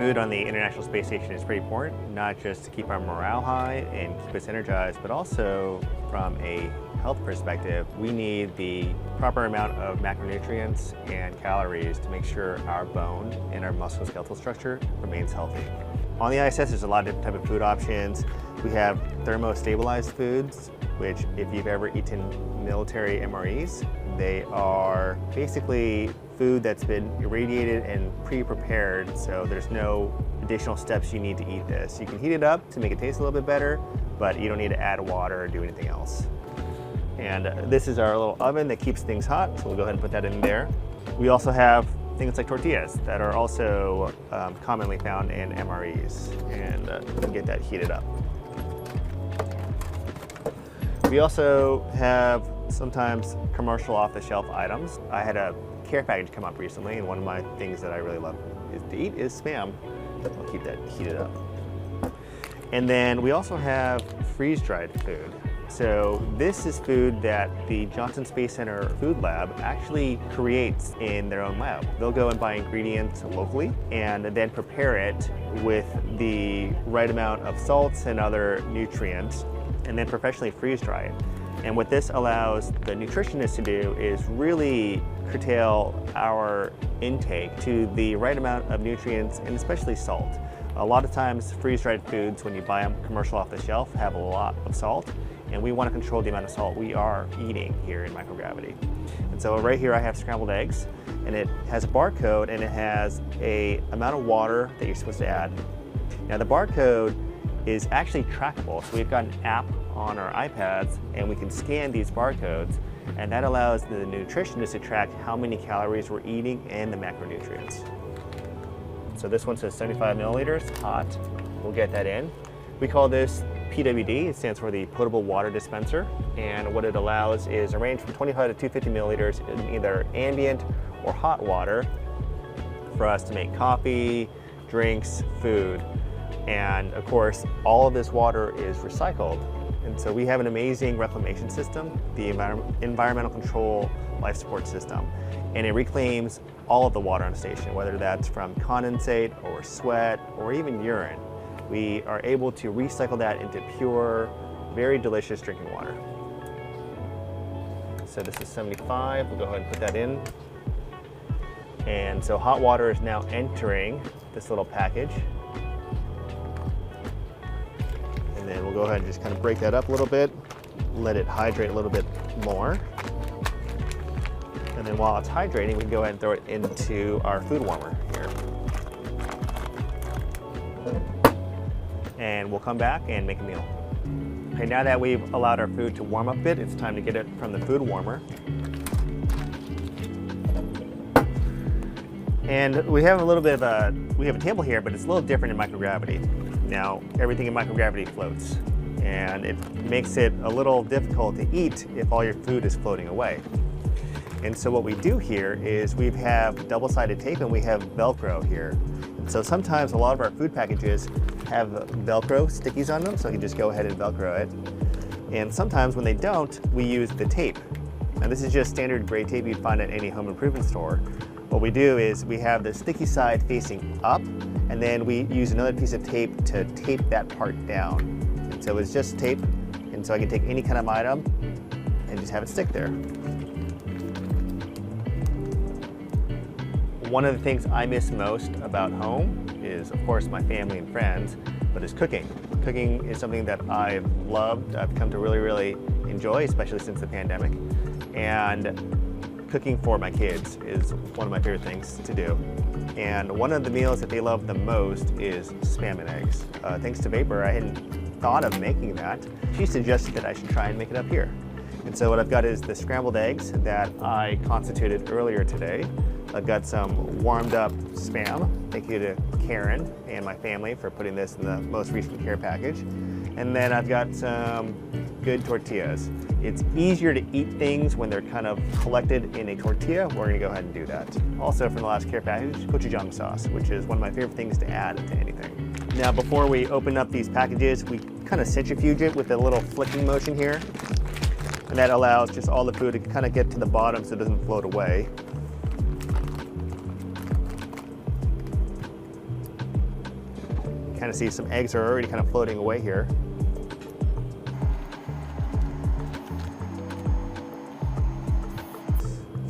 Food on the International Space Station is pretty important, not just to keep our morale high and keep us energized, but also from a health perspective, we need the proper amount of macronutrients and calories to make sure our bone and our musculoskeletal structure remains healthy. On the ISS, there's a lot of different types of food options. We have thermostabilized foods, which if you've ever eaten military MREs, they are basically food that's been irradiated and pre-prepared, so there's no additional steps you need to eat this. You can heat it up to make it taste a little bit better, but you don't need to add water or do anything else. And this is our little oven that keeps things hot, so we'll go ahead and put that in there. We also have things like tortillas that are also commonly found in MREs, and we'll get that heated up. We also have sometimes commercial off-the-shelf items. I had a care package come up recently, and one of my things that I really love to eat is Spam. I'll keep that heated up. And then we also have freeze-dried food. So this is food that the Johnson Space Center Food Lab actually creates in their own lab. They'll go and buy ingredients locally and then prepare it with the right amount of salts and other nutrients, and then professionally freeze dry it. And what this allows the nutritionist to do is really curtail our intake to the right amount of nutrients and especially salt. A lot of times freeze-dried foods, when you buy them commercial off the shelf, have a lot of salt, and we want to control the amount of salt we are eating here in microgravity. And so right here I have scrambled eggs, and it has a barcode and it has a amount of water that you're supposed to add. Now the barcode is actually trackable, so we've got an app on our iPads and we can scan these barcodes, and that allows the nutritionist to track how many calories we're eating and the macronutrients. So this one says 75 milliliters, hot. We'll get that in. We call this PWD, it stands for the potable water dispenser, and what it allows is a range from 25 to 250 milliliters in either ambient or hot water for us to make coffee, drinks, food. And of course, all of this water is recycled. And so we have an amazing reclamation system, the Environmental Control Life Support System, and it reclaims all of the water on the station, whether that's from condensate or sweat or even urine. We are able to recycle that into pure, very delicious drinking water. So this is 75, we'll go ahead and put that in. And so hot water is now entering this little package. And then we'll go ahead and just kind of break that up a little bit, let it hydrate a little bit more. And then while it's hydrating, we can go ahead and throw it into our food warmer here. And we'll come back and make a meal. Okay, now that we've allowed our food to warm up a bit, it's time to get it from the food warmer. And we have a little bit of we have a table here, but it's a little different in microgravity. Now, everything in microgravity floats, and it makes it a little difficult to eat if all your food is floating away. And so what we do here is we have double-sided tape and we have Velcro here. And so sometimes a lot of our food packages have Velcro stickies on them, so you can just go ahead and Velcro it. And sometimes when they don't, we use the tape. Now this is just standard gray tape you'd find at any home improvement store. What we do is we have the sticky side facing up, and then we use another piece of tape to tape that part down. And so it's just tape, and so I can take any kind of item and just have it stick there. One of the things I miss most about home is, of course, my family and friends, but it's cooking. Cooking is something that I've loved, I've come to really enjoy, especially since the pandemic. And cooking for my kids is one of my favorite things to do. And one of the meals that they love the most is Spam and eggs. Thanks to Vapor, I hadn't thought of making that. She suggested that I should try and make it up here. And so what I've got is the scrambled eggs that I constituted earlier today. I've got some warmed up Spam. Thank you to Karen and my family for putting this in the most recent care package. And then I've got some good tortillas. It's easier to eat things when they're kind of collected in a tortilla. We're gonna go ahead and do that. Also from the last care package, gochujang sauce, which is one of my favorite things to add to anything. Now before we open up these packages, we kind of centrifuge it with a little flicking motion here. And that allows just all the food to kind of get to the bottom so it doesn't float away. Kind of see some eggs are already kind of floating away here.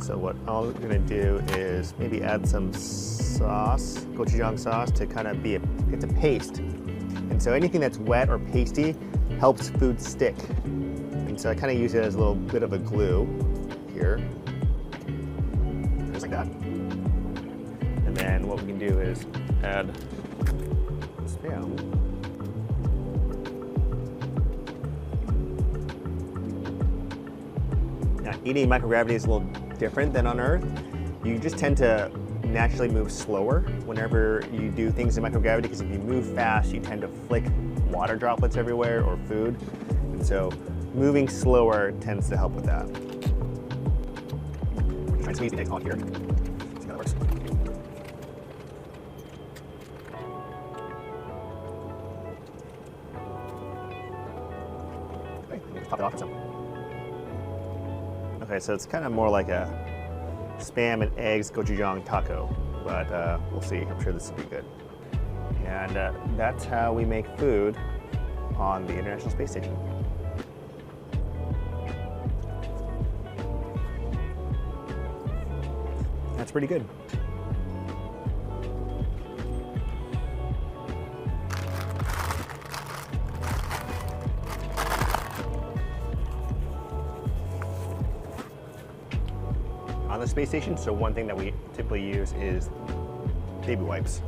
So what I'm gonna do is maybe add some sauce, gochujang sauce, to kind of it's a paste. And so anything that's wet or pasty helps food stick. And so I kind of use it as a little bit of a glue here, just like that. And then what we can do is add Spam. Now, eating in microgravity is a little different than on Earth. You just tend to naturally move slower whenever you do things in microgravity, because if you move fast, you tend to flick water droplets everywhere or food. And so moving slower tends to help with that. We're trying to squeeze the egg on here. See how that works. Okay, let's top it off with some. Okay, so it's kind of more like a Spam and eggs gochujang taco, but we'll see. I'm sure this will be good. And that's how we make food on the International Space Station. That's pretty good. On the space station, so one thing that we typically use is baby wipes.